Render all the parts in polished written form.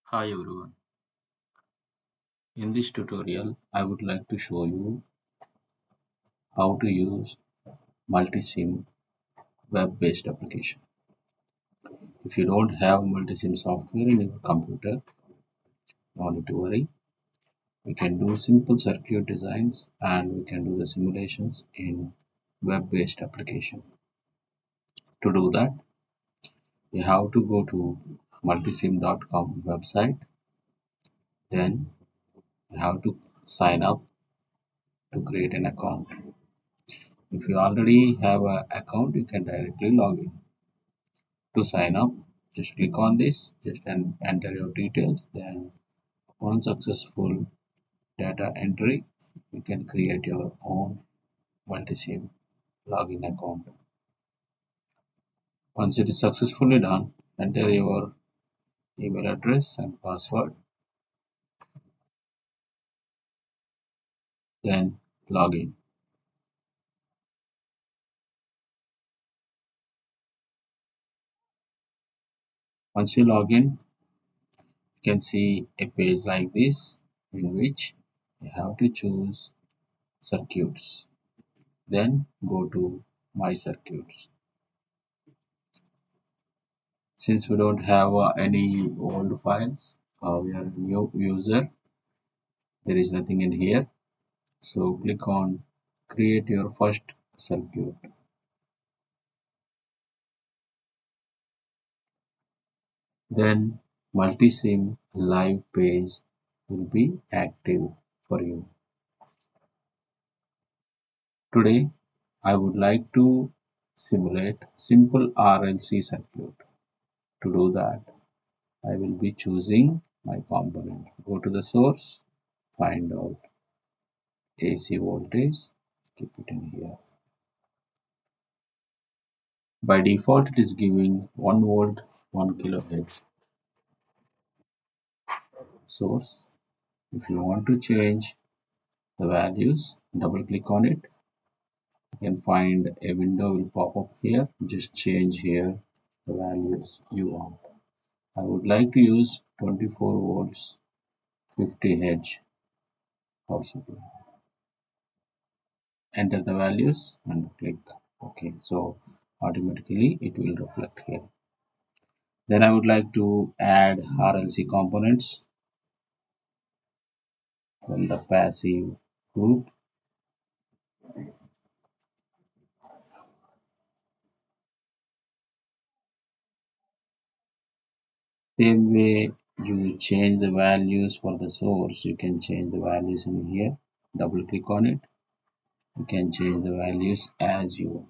Hi everyone. In this tutorial, I would like to show you how to use Multisim web-based application. If you don't have Multisim software in your computer, no need to worry. We can do simple circuit designs and we can do the simulations in web-based application. To do that, you have to go to multisim.com website. Then you have to sign up to create an account. If you already have an account, you can directly log in. To sign up, just click on this, just enter your details. Then upon successful data entry, you can create your own Multisim login account. Once it is successfully done, enter your email address and password, then log in. Once you log in, you can see a page like this in which you have to choose circuits. Then go to my circuits. Since we don't have any old files, we are a new user, there is nothing in here. So click on create your first circuit. Then multisim live page will be active for you. Today I would like to simulate simple RLC circuit. To do that, I will be choosing my component. Go to the source, find out AC voltage, keep it in here. By default, it is giving 1 volt, 1 kilohertz source. If you want to change the values, double click on it. You can find a window will pop up here. Just change here the values you want. I would like to use 24 volts, 50 Hz power supply. Enter the values and click OK. So automatically it will reflect here. Then I would like to add RLC components from the passive group. Same way you change the values for the source, you can change the values in here. Double click on it. You can change the values as you want.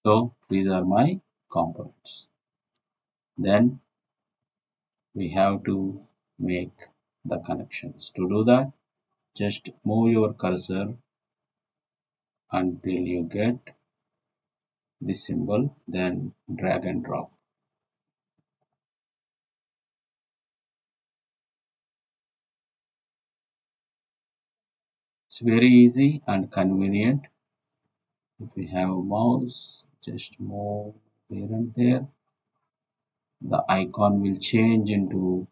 So these are my components. Then we have to make the connections. To do that, just move your cursor until you get this symbol, then drag and drop. It's very easy and convenient. If we have a mouse, just move here and there. The icon will change into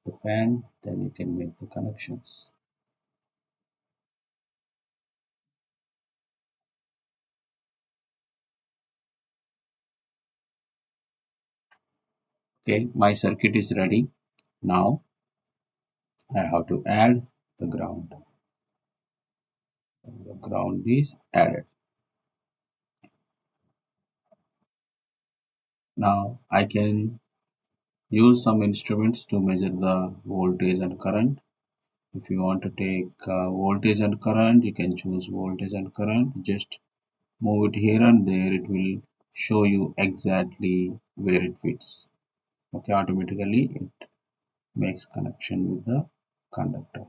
the pen, then you can make the connections. Okay, my circuit is ready. Now I have to add the ground. The ground is added. Now I can use some instruments to measure the voltage and current. If you want to take voltage and current, you can choose voltage and current. Just move it here and there, it will show you exactly where it fits. Okay, automatically it makes connection with the conductor.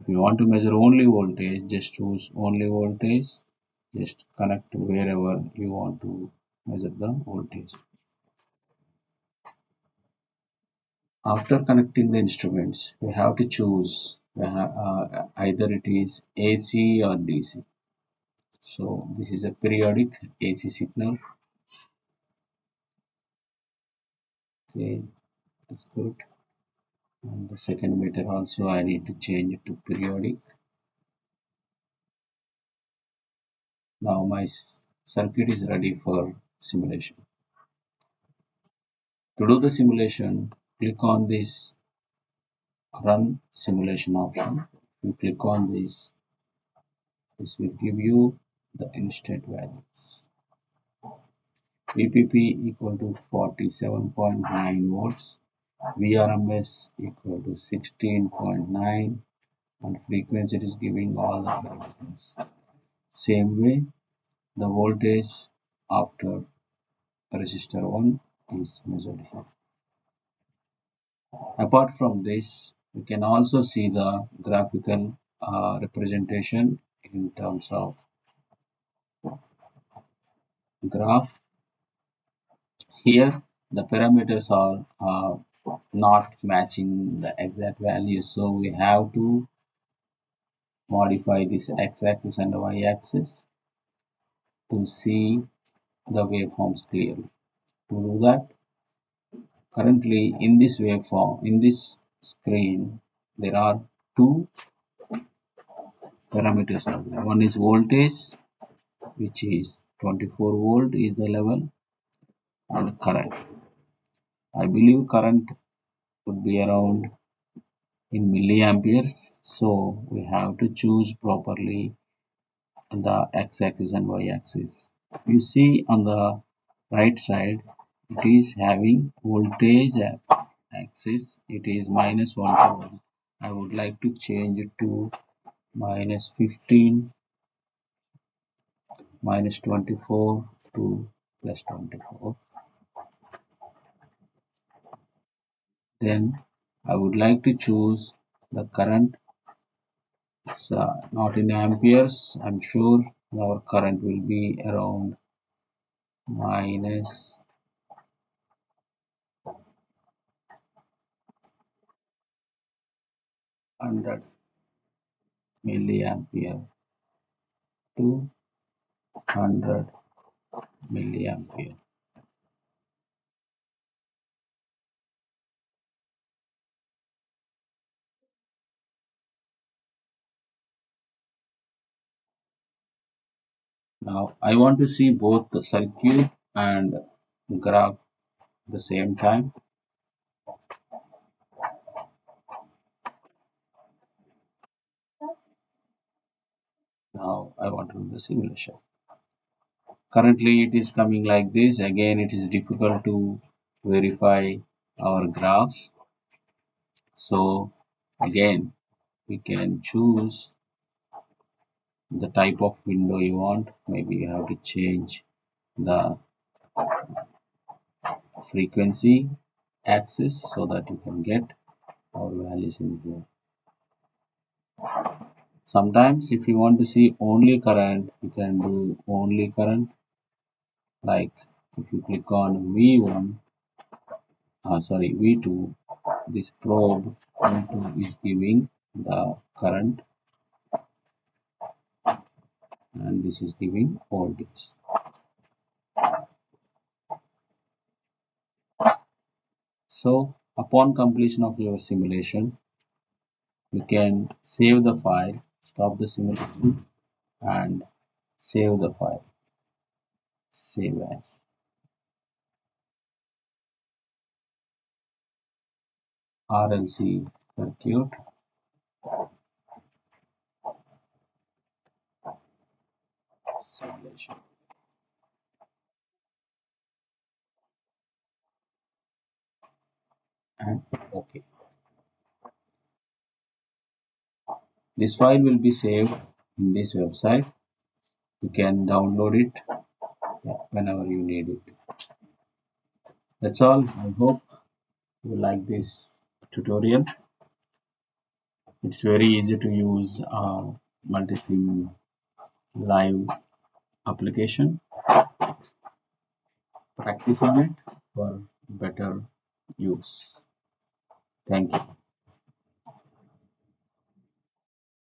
If you want to measure only voltage, just choose only voltage. Just connect wherever you want to measure the voltage. After connecting the instruments, we have to choose either it is AC or DC. So this is a periodic AC signal. Okay, that's good. And the second meter also I need to change it to periodic. Now my circuit is ready for simulation. To do the simulation, click on this run simulation option. You click on this, this will give you the instant value. VPP equal to 47.9 volts, VRMS equal to 16.9, and frequency is giving all the parameters. Same way, the voltage after resistor 1 is measured here. Apart from this, we can also see the graphical representation in terms of graph. Here, the parameters are not matching the exact value, so we have to modify this x-axis and y-axis to see the waveforms clearly. To do that, currently in this waveform, in this screen, there are two parameters. One is voltage, which is 24 volt is the level, and current. I believe current would be around in milliamperes, so we have to choose properly the x-axis and y-axis. You see on the right side, it is having voltage axis, it is minus 1 to 1. I would like to change it to minus 15, minus 24 to plus 24. Then I would like to choose the current. It's not in amperes. I'm sure our current will be around minus 100 milliampere to 100 milliampere. Now I want to see both the circuit and graph at the same time. Now I want to do the simulation. Currently it is coming like this. Again, it is difficult to verify our graphs. So again, we can choose the type of window you want. Maybe you have to change the frequency axis so that you can get our values in here. Sometimes if you want to see only current, you can do only current. Like if you click on V1, V2, this probe V2 is giving the current and this is giving voltage. So upon completion of your simulation, you can save the file, stop the simulation and save the file. Save as. RLC circuit simulation and OK. This file will be saved in this website. You can download it whenever you need it. That's all. I hope you like this tutorial. It's very easy to use Multisim live application, practice on it for better use. Thank you.